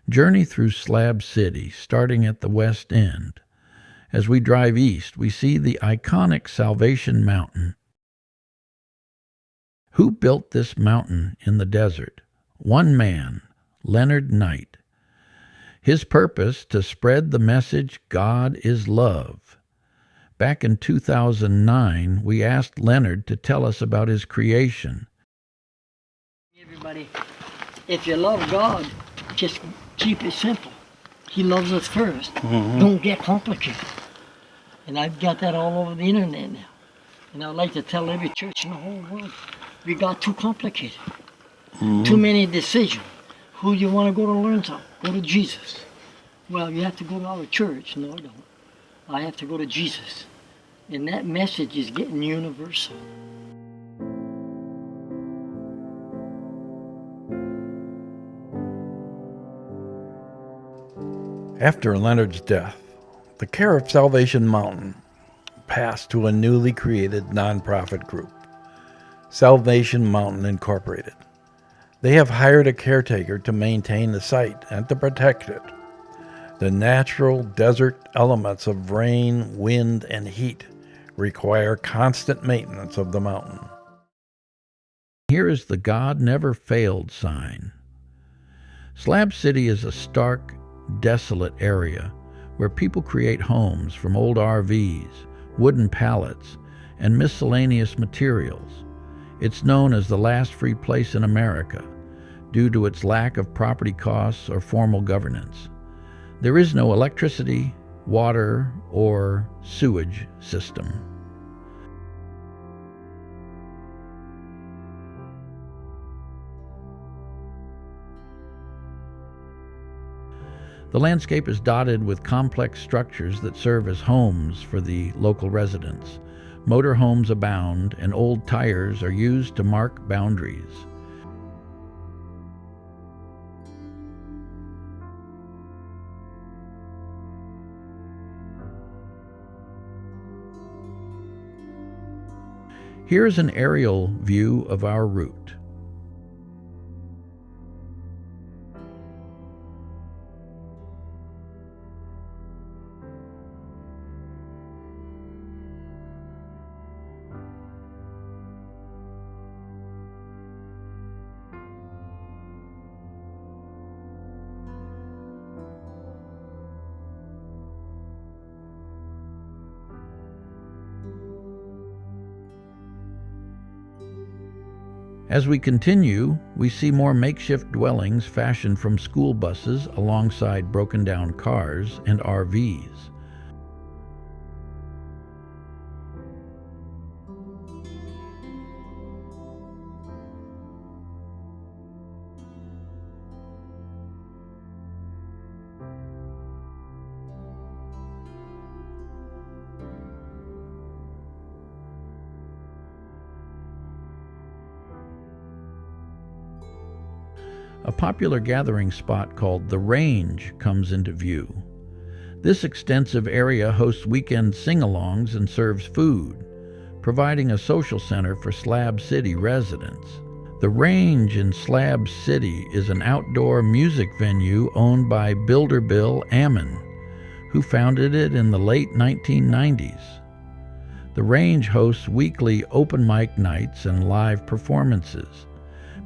Journey through Slab City, starting at the west end. As we drive east, we see the iconic Salvation Mountain. Who built this mountain in the desert? One man, Leonard Knight. His purpose, to spread the message God is love. Back in 2009, we asked Leonard to tell us about his creation. Everybody, if you love God, just keep it simple. He loves us first. Don't get complicated. And I've got that all over the internet now. And I'd like to tell every church in the whole world, we got too complicated. Too many decisions. Who you want to go to learn something? Go to Jesus. Well, you have to go to our church. No, I don't. I have to go to Jesus. And that message is getting universal. After Leonard's death, the care of Salvation Mountain passed to a newly created nonprofit group, Salvation Mountain Incorporated. They have hired a caretaker to maintain the site and to protect it. The natural desert elements of rain, wind, and heat require constant maintenance of the mountain. Here is the God Never Failed sign. Slab City is a stark, desolate area where people create homes from old RVs, wooden pallets, and miscellaneous materials. It's known as the last free place in America due to its lack of property costs or formal governance. There is no electricity, water, or sewage system. The landscape is dotted with complex structures that serve as homes for the local residents. Motor homes abound, and old tires are used to mark boundaries. Here's an aerial view of our route. As we continue, we see more makeshift dwellings fashioned from school buses alongside broken-down cars and RVs. A popular gathering spot called The Range comes into view. This extensive area hosts weekend sing-alongs and serves food, providing a social center for Slab City residents. The Range in Slab City is an outdoor music venue owned by builder Bill Ammon, who founded it in the late 1990s. The Range hosts weekly open mic nights and live performances,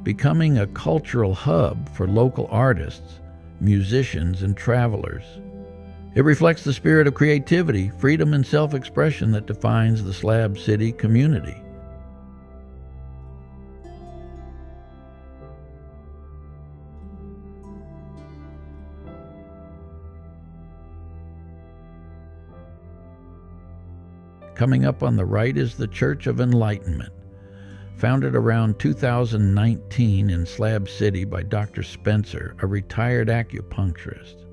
becoming a cultural hub for local artists, musicians, and travelers. It reflects the spirit of creativity, freedom, and self-expression that defines the Slab City community. Coming up on the right is the Church of Enlightenment, founded around 2019 in Slab City by Dr. Spencer, a retired acupuncturist.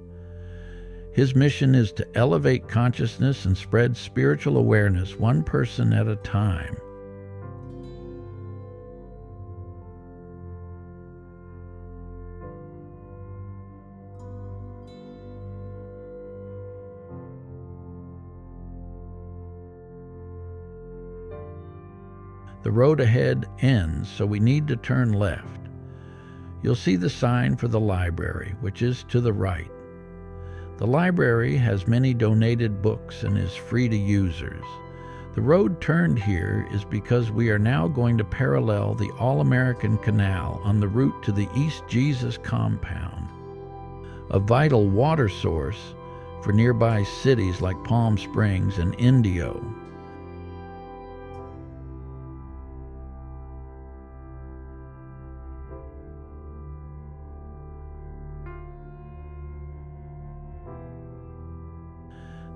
His mission is to elevate consciousness and spread spiritual awareness one person at a time. The road ahead ends, so we need to turn left. you'll see the sign for the library, which is to the right. The library has many donated books and is free to users. The road turned here is because we are now going to parallel the All-American Canal on the route to the East Jesus compound, a vital water source for nearby cities like Palm Springs and Indio.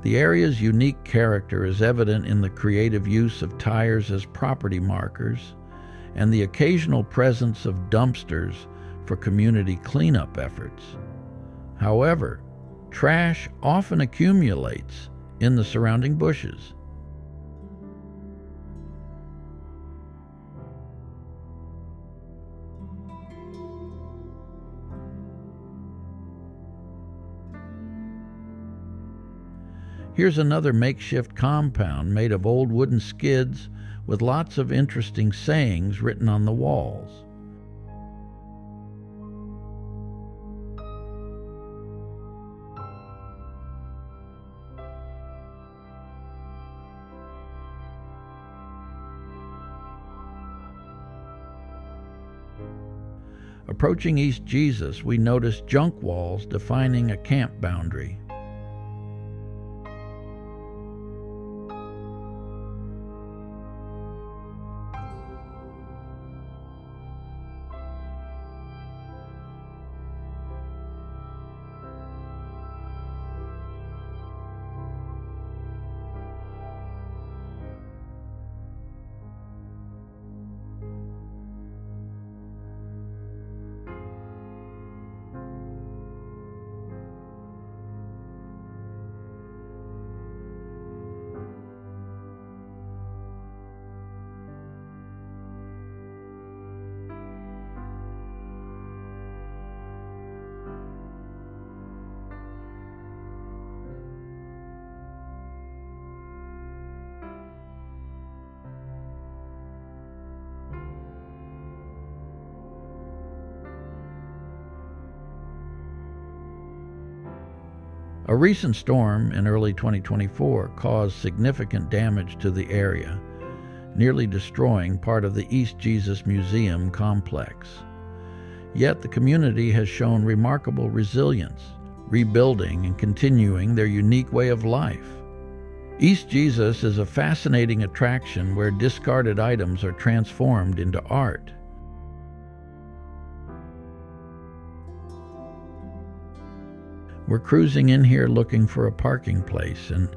The area's unique character is evident in the creative use of tires as property markers and the occasional presence of dumpsters for community cleanup efforts. However, trash often accumulates in the surrounding bushes. Here's another makeshift compound made of old wooden skids with lots of interesting sayings written on the walls. Approaching East Jesus, we notice junk walls defining a camp boundary. A recent storm in early 2024 caused significant damage to the area, nearly destroying part of the East Jesus Museum complex. Yet the community has shown remarkable resilience, rebuilding and continuing their unique way of life. East Jesus is a fascinating attraction where discarded items are transformed into art. We're cruising in here looking for a parking place, and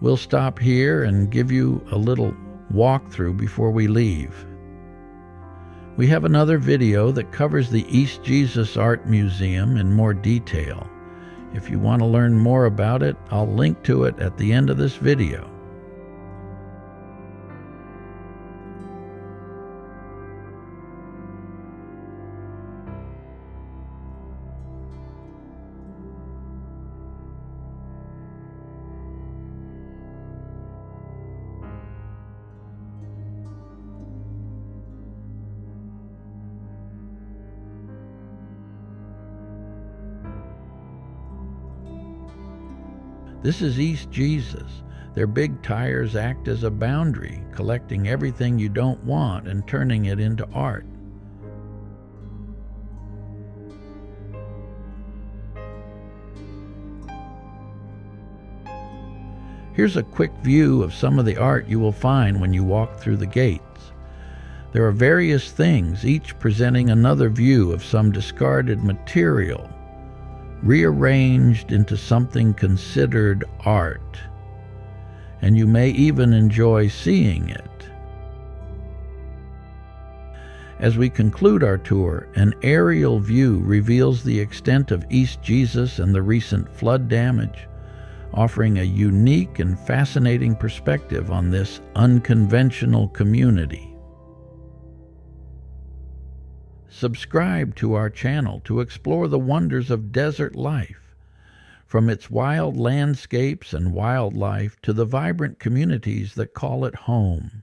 we'll stop here and give you a little walkthrough before we leave. We have another video that covers the East Jesus Art Museum in more detail. If you want to learn more about it, I'll link to it at the end of this video. This is East Jesus. Their big tires act as a boundary, collecting everything you don't want and turning it into art. Here's a quick view of some of the art you will find when you walk through the gates. There are various things, each presenting another view of some discarded material, rearranged into something considered art, and you may even enjoy seeing it. As we conclude our tour, an aerial view reveals the extent of East Jesus and the recent flood damage, offering a unique and fascinating perspective on this unconventional community. Subscribe to our channel to explore the wonders of desert life, from its wild landscapes and wildlife to the vibrant communities that call it home.